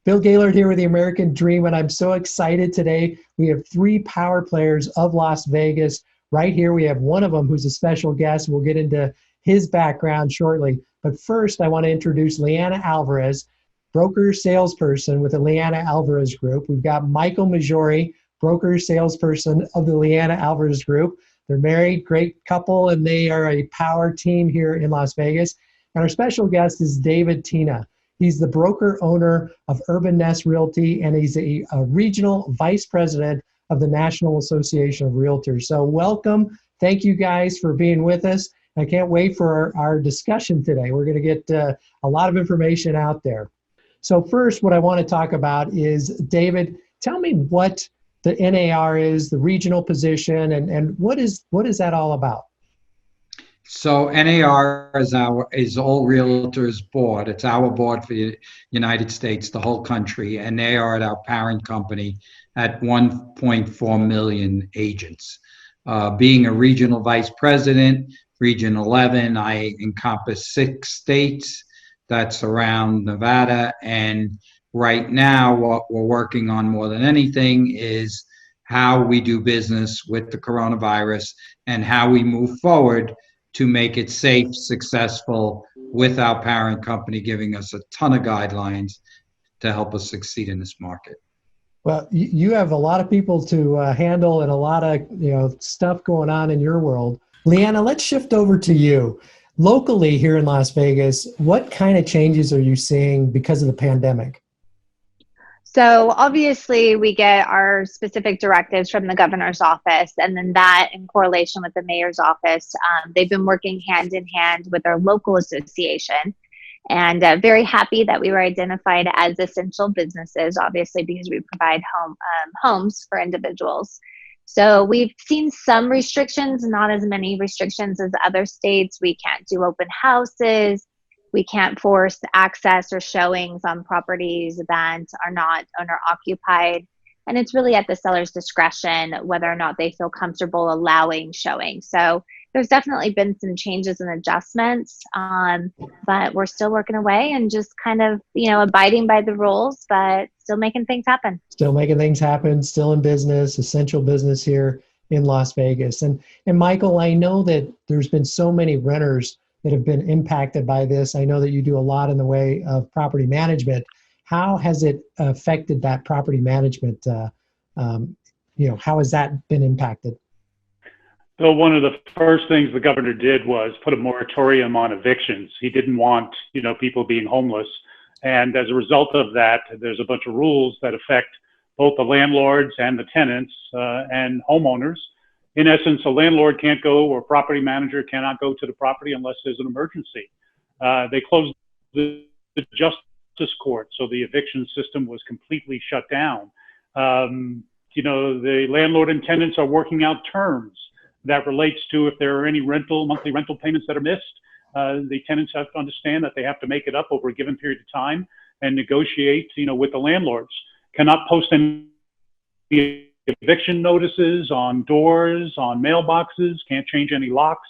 Bill Gaylord here with the American Dream, and I'm so excited today. We have three power players of Las Vegas right here. We have one of them who's a special guest. We'll get into his background shortly. But first, I want to introduce Lianna Alvarez, broker salesperson with the Lianna Alvarez Group. We've got Michael Majori, broker salesperson of the Lianna Alvarez Group. They're married, great couple, and they are a power team here in Las Vegas. And our special guest is David Tina. He's the broker owner of Urban Nest Realty, and he's a regional vice president of the National Association of Realtors. So welcome. Thank you guys for being with us. I can't wait for our discussion today. We're going to get a lot of information out there. So first, what I want to talk about is, David, tell me what the NAR is, the regional position, and what is that all about? So NAR is all realtors board. It's our board for the United States, the whole country, and they are at our parent company at 1.4 million agents. Being a regional vice president, Region 11, I encompass 6 states. That's around Nevada, and right now what we're working on more than anything is how we do business with the coronavirus and how we move forward to make it safe, successful, with our parent company giving us a ton of guidelines to help us succeed in this market. Well, you have a lot of people to handle and a lot of stuff going on in your world. Lianna, let's shift over to you. Locally here in Las Vegas, what kind of changes are you seeing because of the pandemic? So obviously we get our specific directives from the governor's office, and then that in correlation with the mayor's office, they've been working hand in hand with our local association, and very happy that we were identified as essential businesses, obviously because we provide homes for individuals. So we've seen some restrictions, not as many restrictions as other states. We can't do open houses. We can't force access or showings on properties that are not owner occupied. And it's really at the seller's discretion whether or not they feel comfortable allowing showing. So there's definitely been some changes and adjustments, but we're still working away and just kind of, abiding by the rules, but still making things happen. Still making things happen, still in business, essential business here in Las Vegas. And Michael, I know that there's been so many renters that have been impacted by this. I know that you do a lot in the way of property management. How has it affected that property management? How has that been impacted? So one of the first things the governor did was put a moratorium on evictions. He didn't want, people being homeless. And as a result of that, there's a bunch of rules that affect both the landlords and the tenants and homeowners. In essence, a landlord can't go, or a property manager cannot go to the property unless there's an emergency. They closed the justice court, so the eviction system was completely shut down. The landlord and tenants are working out terms that relates to if there are any monthly rental payments that are missed. The tenants have to understand that they have to make it up over a given period of time and negotiate, with the landlords. Cannot post any eviction notices on doors, on mailboxes, can't change any locks.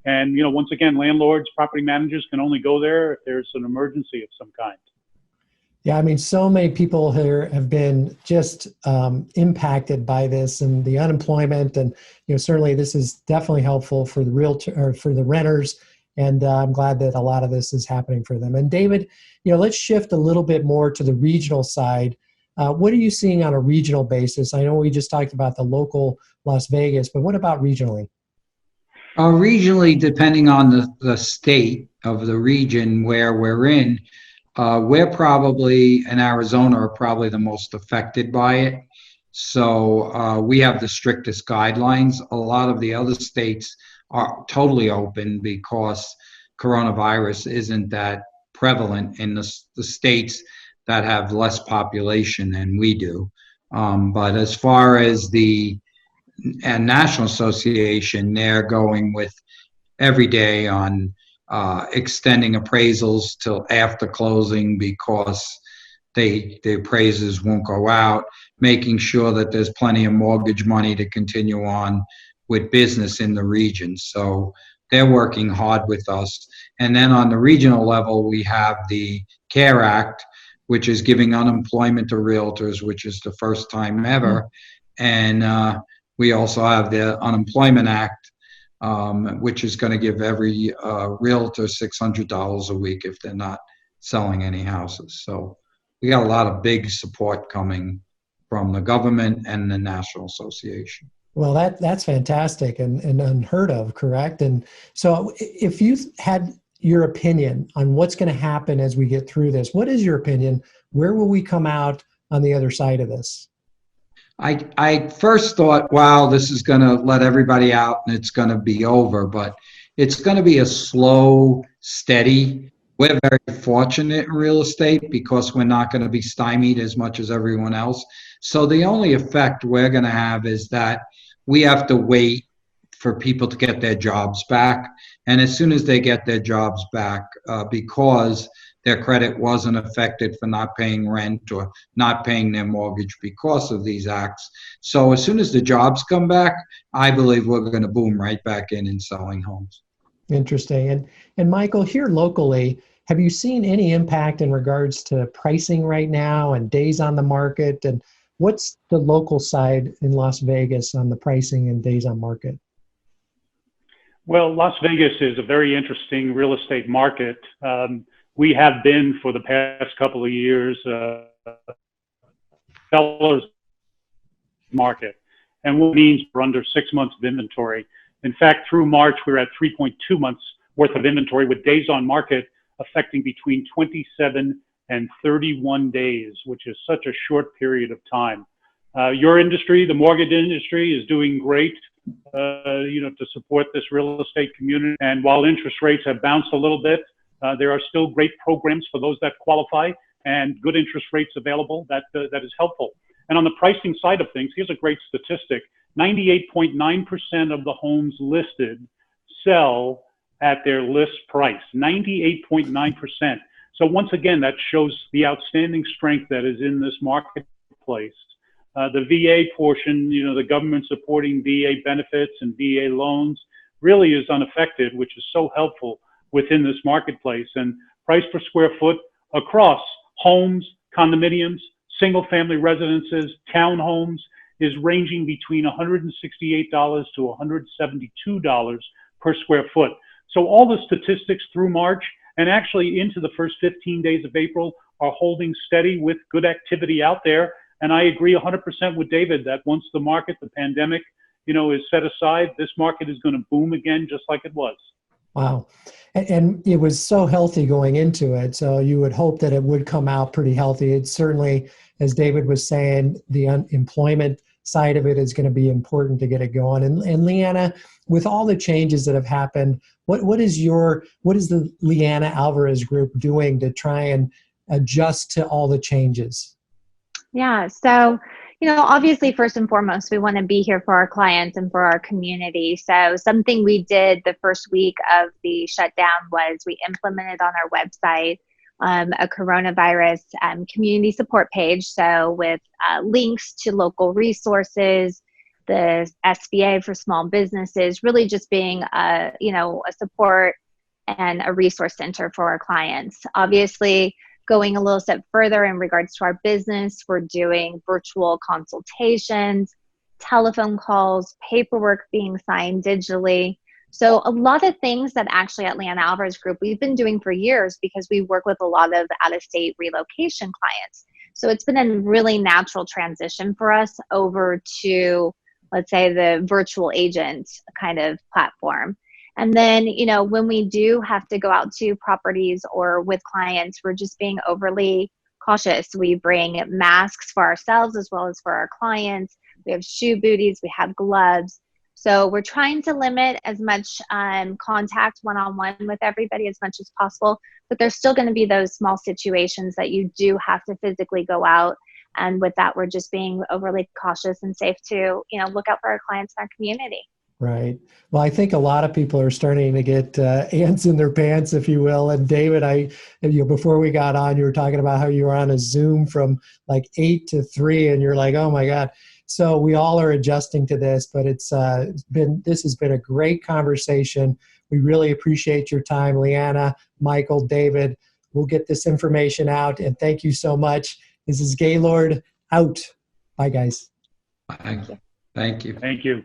And, once again, landlords, property managers can only go there if there's an emergency of some kind. Yeah, so many people here have been just impacted by this and the unemployment. And, certainly this is definitely helpful for the realtor or for the renters. And I'm glad that a lot of this is happening for them. And David, let's shift a little bit more to the regional side. What are you seeing on a regional basis? I know we just talked about the local Las Vegas, but what about regionally? Regionally, depending on the state of the region where we're in, we're probably, in Arizona, are probably the most affected by it. So we have the strictest guidelines. A lot of the other states are totally open because coronavirus isn't that prevalent in the states that have less population than we do. But as far as the National Association, they're going with every day on extending appraisals till after closing because the appraisers won't go out, making sure that there's plenty of mortgage money to continue on with business in the region. So they're working hard with us. And then on the regional level, we have the CARE Act, which is giving unemployment to realtors, which is the first time ever. And we also have the Unemployment Act, which is going to give every realtor $600 a week if they're not selling any houses. So we got a lot of big support coming from the government and the National Association. Well, that's fantastic and unheard of, correct? And so if you had your opinion on what's going to happen as we get through this, what is your opinion? Where will we come out on the other side of this? I first thought, wow, this is going to let everybody out and it's going to be over, but it's going to be a slow, steady. We're very fortunate in real estate because we're not going to be stymied as much as everyone else. So the only effect we're going to have is that we have to wait for people to get their jobs back. And as soon as they get their jobs back, because their credit wasn't affected for not paying rent or not paying their mortgage because of these acts. So as soon as the jobs come back, I believe we're going to boom right back in selling homes. Interesting. And Michael, here locally, have you seen any impact in regards to pricing right now and days on the market? And what's the local side in Las Vegas on the pricing and days on market? Well, Las Vegas is a very interesting real estate market. We have been for the past couple of years seller's market, and what it means we're under 6 months of inventory. In fact, through March, we're at 3.2 months worth of inventory, with days on market affecting between 27 and 31 days, which is such a short period of time. Your industry, the mortgage industry, is doing great, to support this real estate community. And while interest rates have bounced a little bit, there are still great programs for those that qualify and good interest rates available. That is helpful. And on the pricing side of things, here's a great statistic. 98.9% of the homes listed sell at their list price, 98.9%. So once again, that shows the outstanding strength that is in this marketplace. The VA portion, the government supporting VA benefits and VA loans really is unaffected, which is so helpful within this marketplace. And price per square foot across homes, condominiums, single family residences, townhomes is ranging between $168 to $172 per square foot. So all the statistics through March and actually into the first 15 days of April are holding steady with good activity out there. And I agree 100% with David that once the market, the pandemic, is set aside, this market is going to boom again just like it was. Wow. And it was so healthy going into it. So you would hope that it would come out pretty healthy. It's certainly, as David was saying, the unemployment side of it is going to be important to get it going. And Lianna, with all the changes that have happened, what is the Lianna Alvarez group doing to try and adjust to all the changes? Yeah. So, obviously, first and foremost, we want to be here for our clients and for our community. So something we did the first week of the shutdown was we implemented on our website a coronavirus community support page. So with links to local resources, the SBA for small businesses, really just being a support and a resource center for our clients. Obviously, going a little step further in regards to our business, we're doing virtual consultations, telephone calls, paperwork being signed digitally. So a lot of things that actually at Lianna Alvarez Group we've been doing for years because we work with a lot of out-of-state relocation clients. So it's been a really natural transition for us over to, let's say, the virtual agent kind of platform. And then, when we do have to go out to properties or with clients, we're just being overly cautious. We bring masks for ourselves as well as for our clients. We have shoe booties, we have gloves. So we're trying to limit as much contact one-on-one with everybody as much as possible. But there's still going to be those small situations that you do have to physically go out. And with that, we're just being overly cautious and safe to, look out for our clients in our community. Right. Well, I think a lot of people are starting to get ants in their pants, if you will. And David, before we got on, you were talking about how you were on a Zoom from like 8 to 3, and you're like, oh my God. So we all are adjusting to this, but this has been a great conversation. We really appreciate your time, Lianna, Michael, David. we'll get this information out. And thank you so much. This is Gaylord out. Bye, guys. Thank you. Thank you. Thank you.